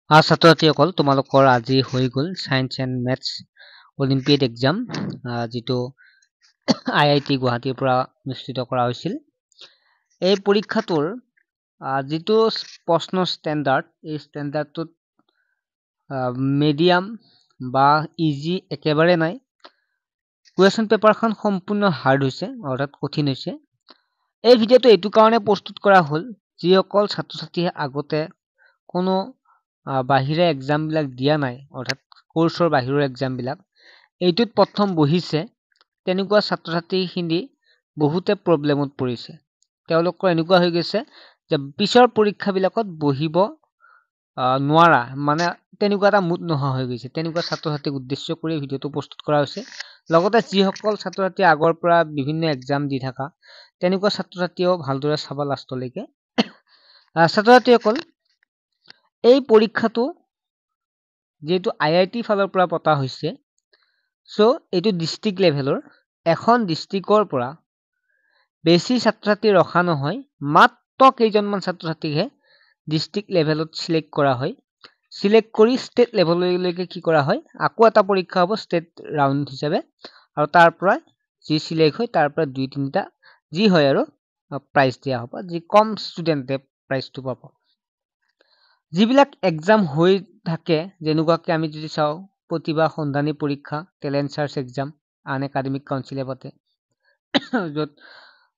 ছাত্ৰ-ছাত্ৰীসকল তোমালোকৰ আজি হৈ গ'ল science and maths olympiad exam যিটো IIT গুৱাহাটীৰ পৰা অনুষ্ঠিত কৰা হৈছিল। এই পৰীক্ষাটোৰ যিটো প্ৰশ্ন ষ্টেণ্ডাৰ্ড, এই ষ্টেণ্ডাৰ্ডটোত মিডিয়াম বা ইজি একেবাৰে নাই। কুৱেশ্যন পেপাৰখন সম্পূৰ্ণ হাৰ্ড হৈছে, অৰ্থাৎ কঠিন হৈছে। এই ভিডিঅ'টো এইটো কাৰণে প্ৰস্তুত কৰা হ'ল, যিসকল ছাত্ৰ-ছাত্ৰীয়ে আগতে কোনো বাহিৰা এক্সাম বিলাক দিয়া নাই, অৰ্থাৎ কোৰ্চৰ বাহিৰৰ এক্সাম বিলাক এইটোত প্ৰথম বহিছে, তেনেকুৱা ছাত্ৰ-ছাত্ৰীখিনি বহুতে প্ৰব্লেমত পৰিছে। তেওঁলোকৰ এনেকুৱা হৈ গৈছে যে পিছৰ পৰীক্ষাবিলাকত বহিব নোৱাৰা, মানে তেনেকুৱা এটা মুড নোহোৱা হৈ গৈছে। তেনেকুৱা ছাত্ৰ-ছাত্ৰীক উদ্দেশ্য কৰি ভিডিঅ'টো প্ৰস্তুত কৰা হৈছে। লগতে যিসকল ছাত্ৰ-ছাত্ৰী আগৰ পৰা বিভিন্ন এক্সাম দি থকা, তেনেকুৱা ছাত্ৰ-ছাত্ৰীয়েও ভালদৰে চাবা লাষ্টলৈকে। ছাত্ৰ-ছাত্ৰীসকল, এই পৰীক্ষাটো যেহেতু IIT ফালৰ পৰা পতা হৈছে, চ' এইটো ডিষ্ট্ৰিক্ট লেভেলৰ, এখন ডিষ্ট্ৰিক্টৰ পৰা বেছি ছাত্ৰ-ছাত্ৰী ৰখা নহয়, মাত্ৰ কেইজনমান ছাত্ৰ-ছাত্ৰীকহে ডিষ্ট্ৰিক্ট লেভেলত চিলেক্ট কৰা হয়। চিলেক্ট কৰি ষ্টেট লেভেললৈকে কি কৰা হয়, আকৌ এটা পৰীক্ষা হ'ব ষ্টেট ৰাউণ্ড হিচাপে, আৰু তাৰ পৰা যি চিলেক্ট হয় তাৰ পৰা 2-3টা যি হয় আৰু প্ৰাইজ দিয়া হ'ব, যি কম ষ্টুডেণ্টে প্ৰাইজটো পাব। যিবিলাক এক্সাম হৈ থাকে, যেনেকুৱাকে আমি যদি চাওঁ প্ৰতিভা সন্ধানী পৰীক্ষা, টেলেণ্ট চাৰ্চ এক্সাম আন একাডেমিক কাউন্সিলে পাতে, য'ত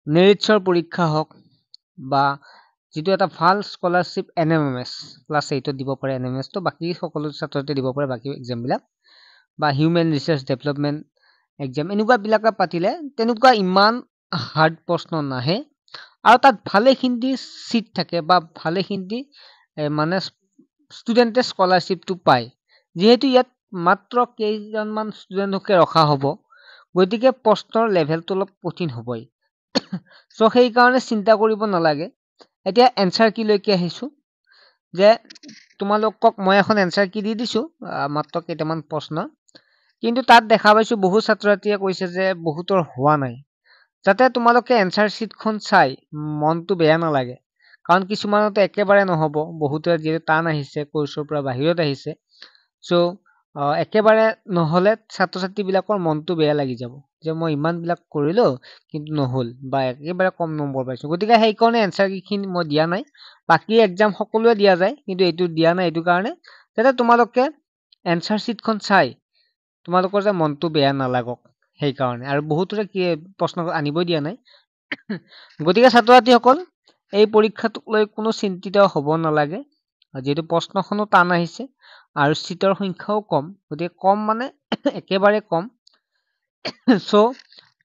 মেৰিটছৰ পৰীক্ষা হওক বা যিটো এটা ভাল স্কলাৰশ্বিপ NMMS ক্লাছ 8ত দিব পাৰে, NMMSটো বাকী সকলো ছাত্ৰতে দিব পাৰে, বাকী এক্সামবিলাক বা হিউমেন ৰিচাৰ্চ ডেভেলপমেণ্ট এক্সাম এনেকুৱাবিলাকে পাতিলে তেনেকুৱা ইমান হাৰ্ড প্ৰশ্ন নাহে, আৰু তাত ভালেখিনি চিট থাকে বা ভালেখিনি মানে ষ্টুডেণ্টে স্কলাৰশ্বিপটো পায়। যিহেতু ইয়াত মাত্ৰ কেইজনমান ষ্টুডেণ্টকে ৰখা হ'ব, গতিকে প্ৰশ্নৰ লেভেলটো অলপ কঠিন হ'বই। চ' সেইকাৰণে চিন্তা কৰিব নালাগে। এতিয়া এনচাৰ কিলৈকে আহিছোঁ, যে তোমালোকক মই এখন এনচাৰ কি দি দিছোঁ, মাত্ৰ কেইটামান প্ৰশ্ন, কিন্তু তাত দেখা পাইছোঁ বহু ছাত্ৰ-ছাত্ৰীয়ে কৈছে যে বহুতৰ হোৱা নাই। যাতে তোমালোকে এনচাৰ শ্বীটখন চাই মনটো বেয়া নালাগে, কাৰণ কিছুমানতো একেবাৰে নহ'ব, বহুতে যিহেতু টান আহিছে, কোৰ্চৰ পৰা বাহিৰত আহিছে, চ' একেবাৰে নহ'লে ছাত্ৰ-ছাত্ৰীবিলাকৰ মনটো বেয়া লাগি যাব, যে মই ইমানবিলাক কৰিলোঁ কিন্তু নহ'ল বা একেবাৰে কম নম্বৰ পাইছোঁ। গতিকে সেইকাৰণে এনচাৰ কিখিনি মই দিয়া নাই। বাকী এক্সাম সকলোৱে দিয়া যায়, কিন্তু এইটো দিয়া নাই এইটো কাৰণে যাতে তোমালোকে এনচাৰ শ্বীটখন চাই তোমালোকৰ যে মনটো বেয়া নালাগক, সেইকাৰণে। আৰু বহুতৰে কি প্ৰশ্ন আনিবই দিয়া নাই। গতিকে ছাত্ৰ-ছাত্ৰীসকল, এই পৰীক্ষাটোক লৈ কোনো চিন্তিত হ'ব নালাগে, যিহেতু প্ৰশ্নখনো টান আহিছে আৰু চিটৰ সংখ্যাও কম, গতিকে কম মানে একেবাৰে কম। চ'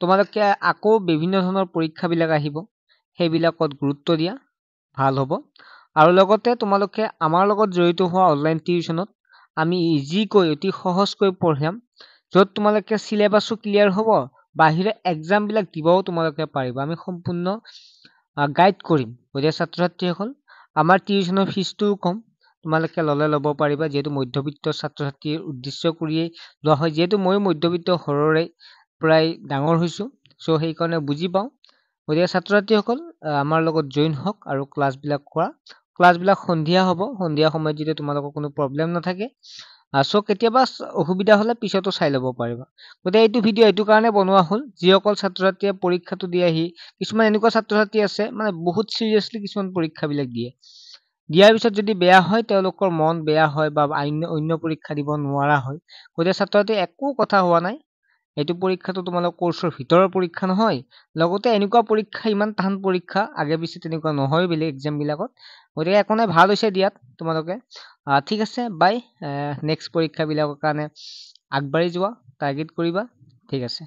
তোমালোকে আকৌ বিভিন্ন ধৰণৰ পৰীক্ষাবিলাক আহিব, সেইবিলাকত গুৰুত্ব দিয়া, ভাল হ'ব। আৰু লগতে তোমালোকে আমাৰ লগত জড়িত হোৱা অনলাইন টিউশ্যনত আমি ইজিকৈ, অতি সহজকৈ পঢ়াম, য'ত তোমালোকে চিলেবাছো ক্লিয়াৰ হ'ব, বাহিৰে এক্সামবিলাক দিবও তোমালোকে পাৰিবা। আমি সম্পূৰ্ণ গাইড কৰিম। গতিকে ছাত্ৰ-ছাত্ৰীসকল, আমাৰ টিউশ্যনৰ ফিজটোও কম, তোমালোকে ল'ব পাৰিবা, যিহেতু মধ্যবিত্ত ছাত্ৰ-ছাত্ৰীৰ উদ্দেশ্য কৰিয়েই লোৱা হয়। যিহেতু ময়ো মধ্যবিত্ত ঘৰৰে প্ৰায় ডাঙৰ হৈছোঁ, চ' সেইকাৰণে বুজি পাওঁ। গতিকে ছাত্ৰ-ছাত্ৰীসকল, আমাৰ লগত জইন হওক আৰু ক্লাছবিলাক কৰা। ক্লাছবিলাক সন্ধিয়া হ'ব, সন্ধিয়া সময়ত যদি তোমালোকৰ কোনো প্ৰব্লেম নাথাকে, চ' কেতিয়াবা অসুবিধা হ'লে পিছতো চাই ল'ব পাৰিবা। গতিকে এইটো ভিডিঅ' এইটো কাৰণে বনোৱা হ'ল, যিসকল ছাত্ৰ-ছাত্ৰীয়ে পৰীক্ষাটো দি আহি, কিছুমান এনেকুৱা ছাত্ৰ-ছাত্ৰী আছে মানে বহুত চিৰিয়াছলি কিছুমান পৰীক্ষাবিলাক দিয়ে। দিয়াৰ পিছত যদি বেয়া হয়, তেওঁলোকৰ মন বেয়া হয় বা অন্য পৰীক্ষা দিব নোৱাৰা হয়। গতিকে ছাত্ৰ-ছাত্ৰী একো কথা হোৱা নাই, এইটো পৰীক্ষাটো তোমালোকৰ কোৰ্চৰ ভিতৰৰ পৰীক্ষা নহয়, লগতে এনেকুৱা পৰীক্ষা ইমান টান পৰীক্ষা আগে পিছে তেনেকুৱা নহয় বেলেগ এক্সামবিলাকত। গতিকে একো নাই, ভাল হৈছে দিয়াত তোমালোকে। ঠিক আছে, বাই। নেক্সট পৰীক্ষাবিলাকৰ কাৰণে আগবাঢ়ি যোৱা, টাৰ্গেট কৰিবা। ঠিক আছে।